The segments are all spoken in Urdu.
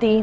3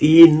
3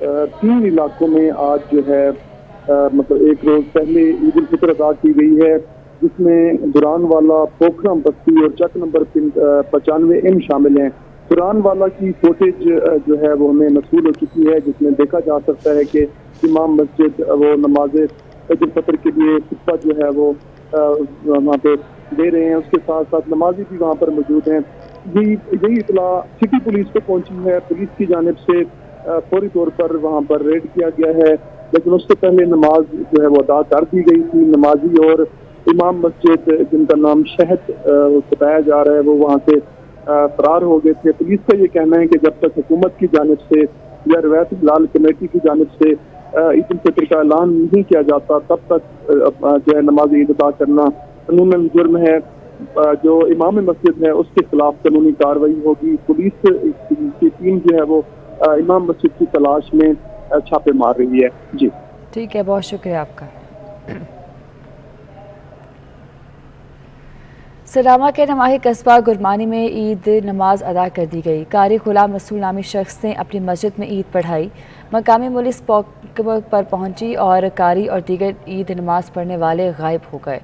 تین علاقوں میں آج جو ہے مطلب ایک روز پہلے عید الفطر ادا کی گئی ہے، جس میں دوران والا، پوکھرم بستی اور چک نمبر 95 شامل ہیں۔ دوران والا کی فوٹیج جو ہے وہ ہمیں موصول ہو چکی ہے، جس میں دیکھا جا سکتا ہے کہ امام مسجد وہ نماز عید الفطر کے لیے خطبہ جو ہے وہ وہاں پہ دے رہے ہیں، اس کے ساتھ ساتھ نمازی بھی وہاں پر موجود ہیں۔ یہی اطلاع سٹی پولیس کو پہنچی ہے، پولیس کی جانب سے فوری طور پر وہاں پر ریڈ کیا گیا ہے، لیکن اس سے پہلے نماز جو ہے وہ ادا کر دی گئی تھی۔ نمازی اور امام مسجد جن کا نام شہد بتایا جا رہا ہے وہ وہاں سے فرار ہو گئے تھے۔ پولیس کا یہ کہنا ہے کہ جب تک حکومت کی جانب سے یا روایت ہلال کمیٹی کی جانب سے عید الفطر کا اعلان نہیں کیا جاتا، تب تک جو ہے نماز عید ادا کرنا قانوناً جرم ہے۔ جو امام مسجد ہے اس کے خلاف قانونی کارروائی ہوگی۔ پولیس کی ٹیم جو ہے وہ امام مسجد کی تلاش میں چھاپے مار رہی ہے۔ جی ٹھیک ہے، بہت شکریہ آپ کا۔ سناما کے نواحی قصبہ گرمانی میں عید نماز ادا کر دی گئی۔ قاری غلام رسول نامی شخص نے اپنی مسجد میں عید پڑھائی۔ مقامی پولیس پر پہنچی اور قاری اور دیگر عید نماز پڑھنے والے غائب ہو گئے۔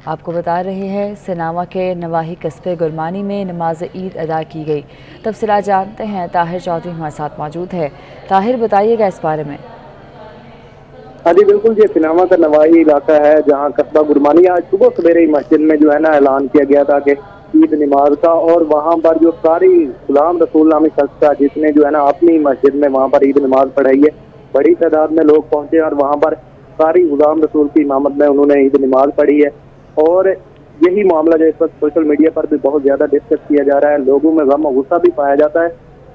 آپ کو بتا رہے ہیں سناما کے نواحی قصبے گرمانی میں نماز عید ادا کی گئی۔ تفصیلات جانتے ہیں، طاہر چودھری ہمارے ساتھ موجود ہے۔ طاہر، بتائیے گا اس بارے میں۔ ہاں جی بالکل، یہ سناما کا نواحی علاقہ ہے جہاں قصبہ گرمانی آج صبح سویرے مسجد میں جو ہے نا اعلان کیا گیا تھا کہ عید نماز کا، اور وہاں پر جو قاری غلام رسول نامی شخص تھا جس نے جو ہے نا اپنی مسجد میں وہاں پر عید نماز پڑھائی ہے، بڑی تعداد میں لوگ پہنچے اور وہاں پر قاری غلام رسول کی امامت میں انہوں نے عید نماز پڑھی ہے۔ اور یہی معاملہ جو اس وقت سوشل میڈیا پر بھی بہت زیادہ ڈسکس کیا جا رہا ہے، لوگوں میں غم و غصہ بھی پایا جاتا ہے۔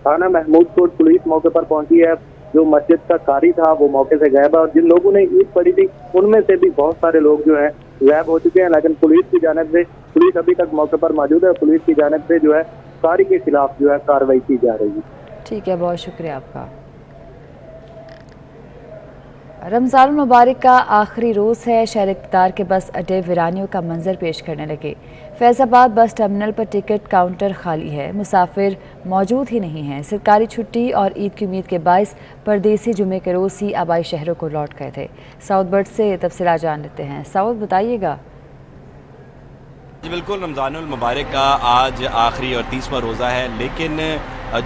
تھانہ محمود کوٹ پولیس موقع پر پہنچی ہے، جو مسجد کا قاری تھا وہ موقع سے غائب ہے، اور جن لوگوں نے عید پڑھی تھی ان میں سے بھی بہت سارے لوگ جو ہیں غائب ہو چکے ہیں، لیکن پولیس کی جانب سے پولیس ابھی تک موقع پر موجود ہے، پولیس کی جانب سے جو ہے قاری کے خلاف جو ہے کارروائی کی جا رہی ہے۔ ٹھیک ہے، بہت شکریہ آپ کا۔ رمضان المبارک کا آخری روز ہے، شہر اقتدار کے بس اڈے ویرانیوں کا منظر پیش کرنے لگے۔ فیض آباد بس ٹرمینل پر ٹکٹ کاؤنٹر خالی ہے، مسافر موجود ہی نہیں ہیں۔ سرکاری چھٹی اور عید کی امید کے باعث پردیسی جمعے کے روز ہی آبائی شہروں کو لوٹ گئے تھے۔ سعود بٹ سے تفصیلات جان لیتے ہیں۔ سعود، بتائیے گا۔ جی بالکل، رمضان المبارک کا آج آخری اور 30واں روزہ ہے، لیکن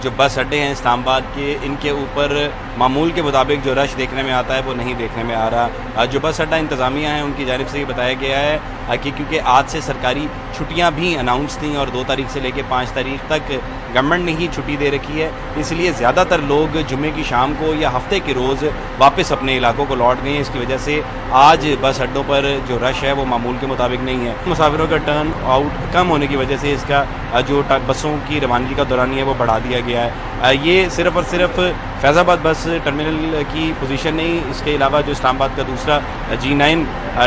جو بس اڈے ہیں اسلام آباد کے، ان کے اوپر معمول کے مطابق جو رش دیکھنے میں آتا ہے وہ نہیں دیکھنے میں آ رہا۔ جو بس اڈا انتظامیہ ہیں ان کی جانب سے یہ بتایا گیا ہے کہ کیونکہ آج سے سرکاری چھٹیاں بھی اناؤنس تھیں اور 2 تاریخ سے لے کے 5 تاریخ تک گورنمنٹ نے ہی چھٹی دے رکھی ہے، اس لیے زیادہ تر لوگ جمعے کی شام کو یا ہفتے کے روز واپس اپنے علاقوں کو لوٹ گئے ہیں۔ اس کی وجہ سے آج بس اڈوں پر جو رش ہے وہ معمول کے مطابق نہیں ہے۔ مسافروں کا ٹرن آؤٹ کم ہونے کی وجہ سے اس کا جو بسوں کی روانگی کا دورانیہ ہے وہ بڑھا دیا گیا ہے۔ یہ صرف اور صرف فیض آباد بس ٹرمینل کی پوزیشن نہیں، اس کے علاوہ جو اسلام آباد کا دوسرا G9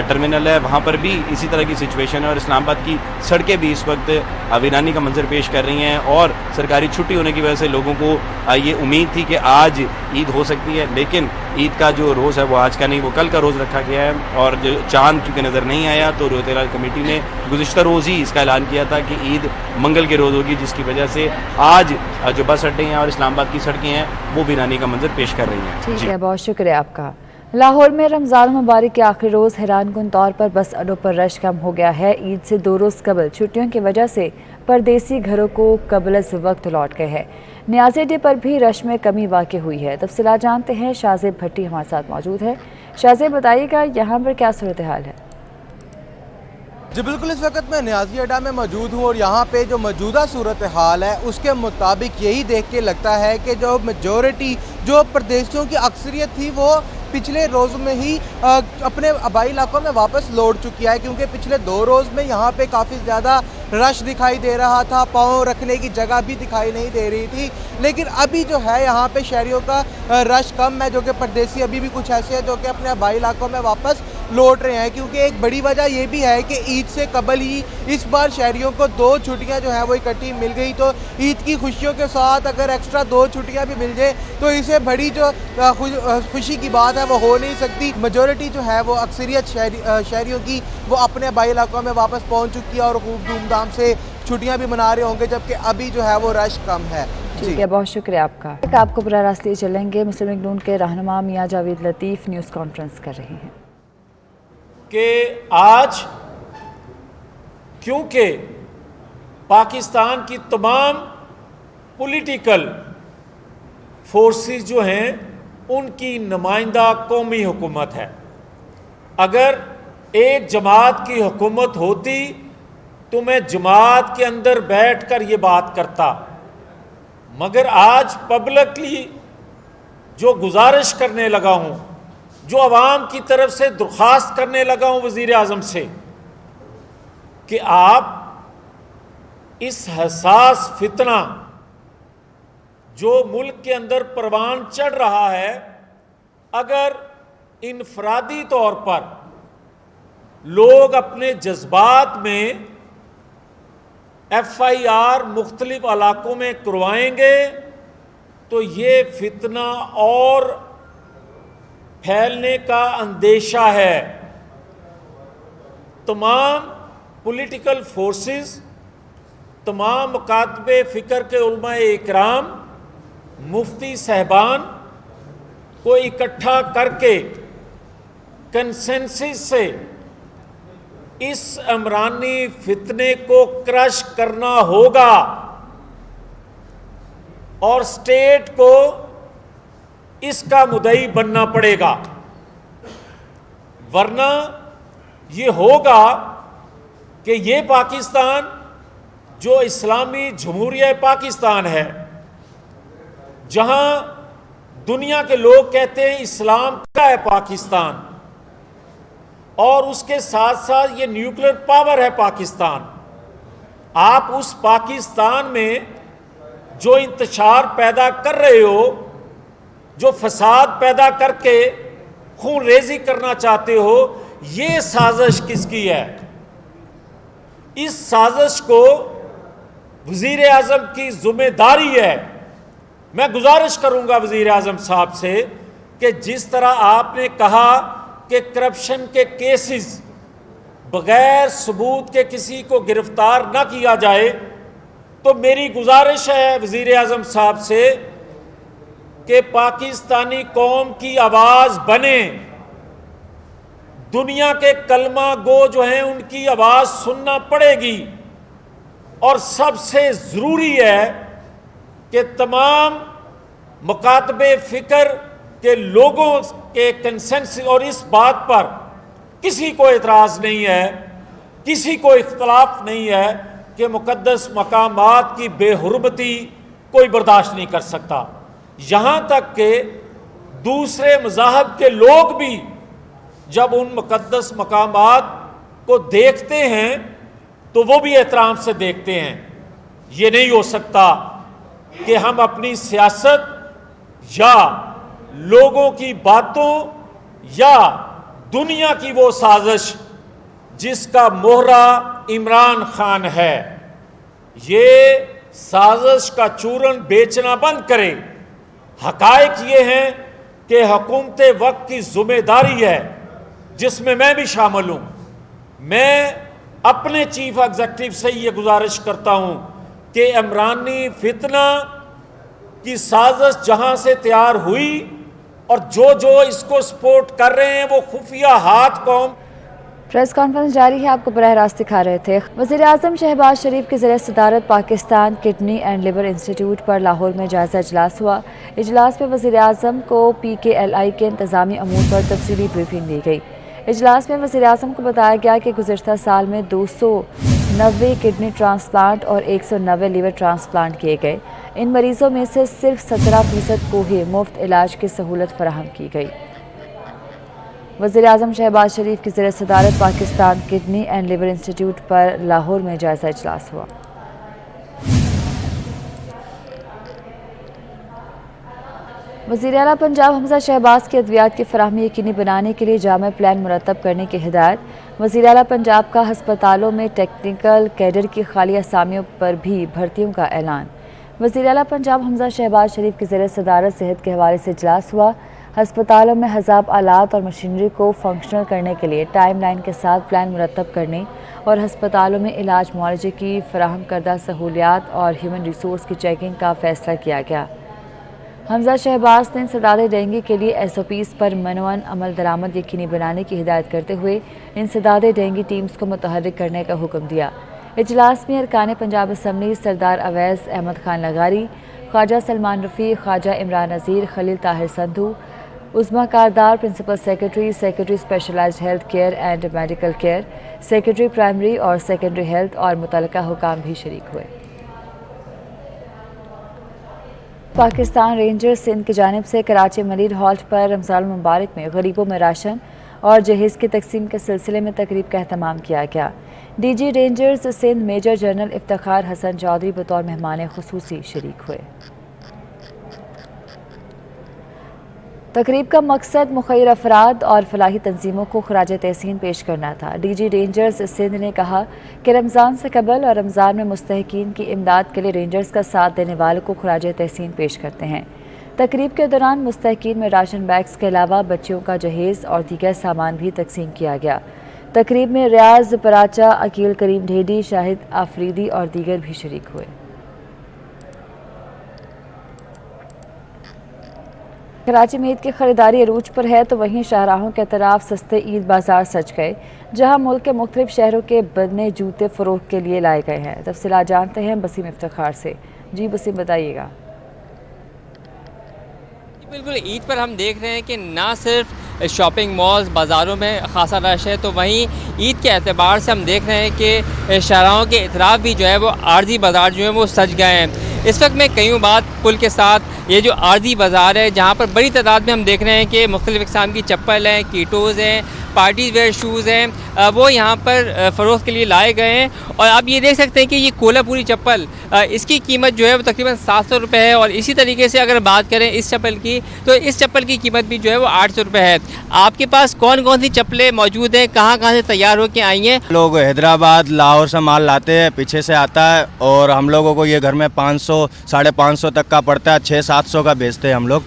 ٹرمینل ہے وہاں پر بھی اسی طرح کی سچویشن ہے، اور اسلام آباد کی سڑکیں بھی اس وقت ویرانی کا منظر پیش کر رہی ہیں، اور سرکاری چھٹی ہونے کی وجہ سے لوگوں کو یہ امید تھی کہ آج عید ہو سکتی ہے، لیکن عید کا جو روز ہے وہ آج کا نہیں، وہ کل کا روز رکھا گیا ہے۔ اور جو چاند کیونکہ نظر نہیں آیا تو روایت ہلال کمیٹی نے گزشتہ روز ہی اس کا اعلان کیا تھا کہ عید منگل کے روز ہوگی، جس کی وجہ سے آج جو بس اڈے ہیں اور اسلام آباد کی سڑکیں ہیں وہ ویرانی کا منظر پیش کر رہی ہیں۔ ٹھیک ہے، بہت شکریہ آپ کا۔ لاہور میں رمضان المبارک کے آخری روز حیران کن طور پر بس اڈوں پر رش کم ہو گیا ہے۔ عید سے 2 روز قبل چھٹیوں کی وجہ سے پردیسی گھروں کو قبل از وقت لوٹ گئے ہیں۔ نیازی اڈے پر بھی رش میں کمی واقع ہوئی ہے۔ تفصیلات جانتے ہیں، شازیب بھٹی ہمارے ساتھ موجود ہے۔ شازیب، بتائیے گا یہاں پر کیا صورتحال ہے؟ جی بالکل، اس وقت میں نیازی اڈا میں موجود ہوں، اور یہاں پہ جو موجودہ صورتحال ہے اس کے مطابق یہی دیکھ کے لگتا ہے کہ جو میجورٹی جو پردیسیوں کی اکثریت تھی وہ پچھلے روز میں ہی اپنے آبائی علاقوں میں واپس لوٹ چکی ہے، کیونکہ پچھلے 2 روز میں یہاں پہ کافی زیادہ رش دکھائی دے رہا تھا، پاؤں رکھنے کی جگہ بھی دکھائی نہیں دے رہی تھی۔ لیکن ابھی جو ہے یہاں پہ شہریوں کا رش کم ہے، جو کہ پردیسی ابھی بھی کچھ ایسے ہیں جو کہ اپنے آبائی علاقوں میں واپس لوٹ رہے ہیں، کیونکہ ایک بڑی وجہ یہ بھی ہے کہ عید سے قبل ہی اس بار شہریوں کو 2 چھٹیاں جو ہیں وہ اکٹھی مل گئی، تو عید کی خوشیوں کے ساتھ اگر ایکسٹرا 2 چھٹیاں بھی مل جائے تو اسے بڑی جو خوشی کی بات ہے وہ ہو نہیں سکتی۔ میجورٹی جو ہے وہ اکثریت شہریوں کی وہ اپنے آبائی علاقوں میں واپس پہنچ چکی ہے اور خوب دھوم دھام سے چھٹیاں بھی منا رہے ہوں گے، جبکہ ابھی جو ہے وہ رش کم ہے۔ ٹھیک ہے، بہت شکریہ آپ کا۔ آپ کو براہ راست لیے چلیں گے، مسلم لیگ نون کے رہنما میاں جاوید لطیف نیوز کانفرنس کر رہے ہیں کہ آج کیونکہ پاکستان کی تمام پولیٹیکل فورسز جو ہیں ان کی نمائندہ قومی حکومت ہے، اگر ایک جماعت کی حکومت ہوتی تو میں جماعت کے اندر بیٹھ کر یہ بات کرتا، مگر آج پبلکلی جو گزارش کرنے لگا ہوں، جو عوام کی طرف سے درخواست کرنے لگا ہوں وزیر اعظم سے کہ آپ اس حساس فتنہ جو ملک کے اندر پروان چڑھ رہا ہے، اگر انفرادی طور پر لوگ اپنے جذبات میں FIR مختلف علاقوں میں کروائیں گے تو یہ فتنہ اور پھیلنے کا اندیشہ ہے۔ تمام پولیٹیکل فورسز، تمام مکاتب فکر کے علماء اکرام، مفتی صاحبان کو اکٹھا کر کے کنسنسس سے اس عمرانی فتنے کو کرش کرنا ہوگا اور اسٹیٹ کو اس کا مدعی بننا پڑے گا، ورنہ یہ ہوگا کہ یہ پاکستان جو اسلامی جمہوریہ پاکستان ہے، جہاں دنیا کے لوگ کہتے ہیں اسلام کا ہے پاکستان، اور اس کے ساتھ ساتھ یہ نیوکلیر پاور ہے پاکستان، آپ اس پاکستان میں جو انتشار پیدا کر رہے ہو، جو فساد پیدا کر کے خون ریزی کرنا چاہتے ہو، یہ سازش کس کی ہے؟ اس سازش کو وزیر اعظم کی ذمہ داری ہے۔ میں گزارش کروں گا وزیر اعظم صاحب سے کہ جس طرح آپ نے کہا کہ کرپشن کے کیسز بغیر ثبوت کے کسی کو گرفتار نہ کیا جائے، تو میری گزارش ہے وزیر اعظم صاحب سے کہ پاکستانی قوم کی آواز بنے، دنیا کے کلمہ گو جو ہیں ان کی آواز سننا پڑے گی، اور سب سے ضروری ہے کہ تمام مکاتب فکر کے لوگوں کے کنسنسس، اور اس بات پر کسی کو اعتراض نہیں ہے، کسی کو اختلاف نہیں ہے کہ مقدس مقامات کی بے حرمتی کوئی برداشت نہیں کر سکتا، یہاں تک کہ دوسرے مذاہب کے لوگ بھی جب ان مقدس مقامات کو دیکھتے ہیں تو وہ بھی احترام سے دیکھتے ہیں۔ یہ نہیں ہو سکتا کہ ہم اپنی سیاست یا لوگوں کی باتوں یا دنیا کی وہ سازش جس کا مہرہ عمران خان ہے، یہ سازش کا چورن بیچنا بند کرے۔ حقائق یہ ہیں کہ حکومت وقت کی ذمہ داری ہے، جس میں بھی شامل ہوں۔ میں اپنے چیف ایگزیکٹو سے یہ گزارش کرتا ہوں کہ عمرانی فتنہ کی سازش جہاں سے تیار ہوئی اور جو اس کو سپورٹ کر رہے ہیں وہ خفیہ ہاتھ قوم۔ پریس کانفرنس جاری ہے، آپ کو براہ راست دکھا رہے تھے۔ وزیر اعظم شہباز شریف کے زیر صدارت Pakistan kidney and liver institute پر لاہور میں جائزہ اجلاس ہوا۔ اجلاس میں وزیر اعظم کو PKLI کے انتظامی امور پر تفصیلی بریفنگ دی گئی۔ اجلاس میں وزیر اعظم کو بتایا گیا کہ گزشتہ سال میں 290 کڈنی ٹرانسپلانٹ اور 190 لیور ٹرانسپلانٹ کیے گئے۔ ان مریضوں میں سے صرف 17% کو ہی مفت علاج کی سہولت فراہم کی گئی۔ وزیر اعظم شہباز شریف کی زیر صدارت Pakistan kidney and liver institute پر لاہور میں جائزہ اجلاس ہوا۔ وزیر اعلیٰ پنجاب حمزہ شہباز کی ادویات کی فراہمی یقینی بنانے کے لیے جامع پلان مرتب کرنے کی ہدایت۔ وزیر اعلیٰ پنجاب کا ہسپتالوں میں ٹیکنیکل کیڈر کی خالی اسامیوں پر بھی بھرتیوں کا اعلان۔ وزیر اعلیٰ پنجاب حمزہ شہباز شریف کی زیر صدارت صحت کے حوالے سے اجلاس ہوا۔ ہسپتالوں میں حزب آلات اور مشینری کو فنکشنل کرنے کے لیے ٹائم لائن کے ساتھ پلان مرتب کرنے اور ہسپتالوں میں علاج معالجے کی فراہم کردہ سہولیات اور ہیومن ریسورس کی چیکنگ کا فیصلہ کیا گیا۔ حمزہ شہباز نے انسداد ڈینگی کے لیے SOPs پر منوعن عمل درآمد یقینی بنانے کی ہدایت کرتے ہوئے انسداد ڈینگی ٹیمز کو متحرک کرنے کا حکم دیا۔ اجلاس میں ارکان پنجاب اسمبلی سردار اویس احمد خان لغاری، Khawaja Salman Rafiq, Khawaja Imran Nazir, Khalil Tahir Sandhu, Uzma Kardar, principal secretary specialised health care and medical care, secretary primary اور سیکنڈری ہیلتھ اور متعلقہ حکام بھی شریک ہوئے۔ پاکستان رینجرز سندھ کی جانب سے کراچی ملیر ہالٹ پر رمضان المبارک میں غریبوں میں راشن اور جہیز کی تقسیم کے سلسلے میں تقریب کا اہتمام کیا گیا۔ DG Rangers Sindh major general Iftikhar Hassan Chaudhry بطور مہمان خصوصی شریک ہوئے۔ تقریب کا مقصد مخیر افراد اور فلاحی تنظیموں کو خراج تحسین پیش کرنا تھا۔ DG رینجرز سندھ نے کہا کہ رمضان سے قبل اور رمضان میں مستحقین کی امداد کے لیے رینجرز کا ساتھ دینے والوں کو خراج تحسین پیش کرتے ہیں۔ تقریب کے دوران مستحقین میں راشن بیگز کے علاوہ بچیوں کا جہیز اور دیگر سامان بھی تقسیم کیا گیا۔ تقریب میں ریاض پراچا، عقیل کریم ڈھیڈی، شاہد آفریدی اور دیگر بھی شریک ہوئے۔ کراچی میں عید کی خریداری عروج پر ہے تو وہیں شاہراہوں کے اطراف سستے عید بازار سج گئے، جہاں ملک کے مختلف شہروں کے بنے جوتے فروخت کے لیے لائے گئے ہیں۔ تفصیلات جانتے ہیں بسیم افتخار سے۔ جی بسیم، بتائیے گا۔ بالکل، عید پر ہم دیکھ رہے ہیں کہ نہ صرف شاپنگ مالز بازاروں میں خاصا رش ہے، تو وہیں عید کے اعتبار سے ہم دیکھ رہے ہیں کہ شاہراہوں کے اطراف بھی جو ہے وہ عارضی بازار جو ہیں وہ سج گئے ہیں۔ اس وقت میں کئیوں بعد پل کے ساتھ یہ جو عارضی بازار ہے، جہاں پر بڑی تعداد میں ہم دیکھ رہے ہیں کہ مختلف اقسام کی چپل ہیں، کیٹوز ہیں، پارٹی ویئر شوز ہیں، وہ یہاں پر فروخت کے لیے لائے گئے ہیں۔ اور آپ یہ دیکھ سکتے ہیں کہ یہ کولہا پوری چپل، اس کی قیمت جو ہے وہ تقریباً 700 روپے ہے، اور اسی طریقے سے اگر بات کریں اس چپل کی تو اس چپل کی قیمت بھی جو ہے وہ 800 روپے ہے۔ آپ کے پاس کون کون سی چپلیں موجود ہیں، کہاں سے تیار ہو کے آئی ہیں؟ لوگ حیدرآباد لاہور سے مال لاتے ہیں، پیچھے سے آتا ہے، اور ہم لوگوں کو یہ گھر میں 500 550 تک کا پڑتا ہے، 600-700 کا بیچتے ہیں ہم لوگ۔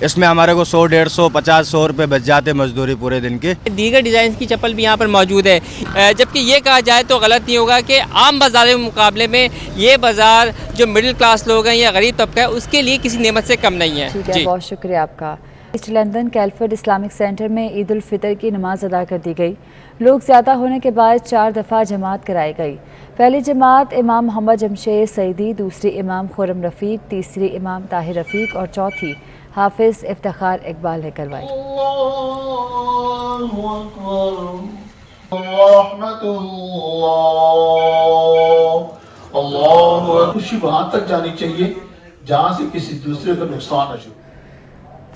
اس میں ہمارے کو 100 150 50 100 روپے بچ جاتے مزدوری پورے دن کی۔ دیگر ڈیزائنز کی چپل بھی یہاں پر موجود ہے، جبکہ یہ کہا جائے تو غلط نہیں ہوگا کہ عام بازاروں کے مقابلے میں یہ بازار جو مڈل کلاس لوگ ہیں یا غریب طبقہ ہے اس کے لیے کسی نعمت سے کم نہیں ہے۔ ٹھیک ہے، بہت شکریہ آپ کا۔ ایسٹ لندن کیلفرڈ اسلامک سینٹر میں عید الفطر کی نماز ادا کر دی گئی۔ لوگ زیادہ ہونے کے بعد 4 دفعہ جماعت کرائی گئی۔ پہلی جماعت امام محمد جمشید سعیدی، دوسری امام خرم رفیق، تیسری امام طاہر رفیق اور چوتھی حافظ افتخار اقبال نے کروائی۔ خوشی وہاں تک جانی چاہیے جہاں سے کسی دوسرے کا نقصان نہ ہو۔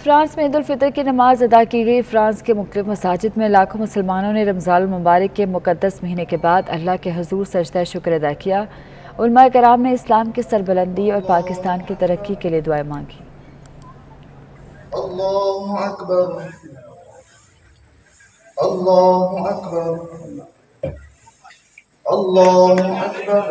فرانس میں عید الفطر کی نماز ادا کی گئی۔ فرانس کے مختلف مساجد میں لاکھوں مسلمانوں نے رمضان المبارک کے مقدس مہینے کے بعد اللہ کے حضور سجدہ شکر ادا کیا۔ علماء کرام نے اسلام کی سربلندی اور پاکستان کی ترقی کے لیے دعائیں مانگی۔ اللہ اکبر، اللہ اکبر، اللہ اکبر،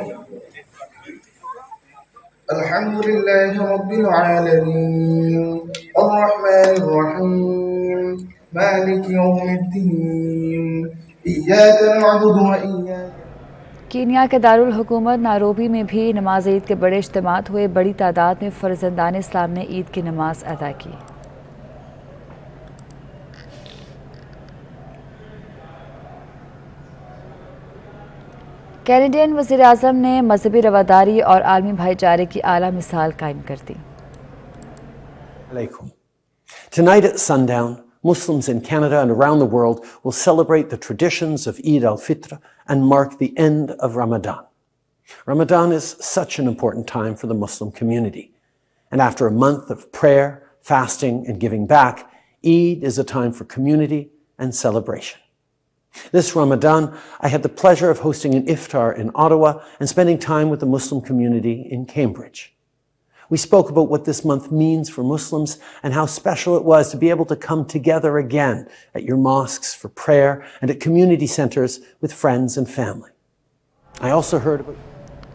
الحمد للہ رب العالمین، الرحمن الرحیم، مالک یوم الدین، ایاک نعبد و ایاک۔ کینیا کے دارالحکومت نائروبی میں بھی نماز عید کے بڑے اجتماعات ہوئے۔ بڑی تعداد میں فرزندان اسلام نے عید کی نماز ادا کی۔ کینیڈین وزیر اعظم نے مذہبی رواداری اور عالمی بھائی چارے کی اعلیٰ مثال قائم کر دی۔ Tonight at sundown, Muslims in Canada and around the world will celebrate the traditions of Eid al-Fitr and mark the end of Ramadan. Ramadan is such an important time for the Muslim community. And after a month of prayer, fasting, and giving back, Eid is a time for community and celebration. This Ramadan, I had the pleasure of hosting an iftar in Ottawa and spending time with the Muslim community in Cambridge. We spoke about what this month means for Muslims and how special it was to be able to come together again at your mosques for prayer and at community centers with friends and family. I also heard about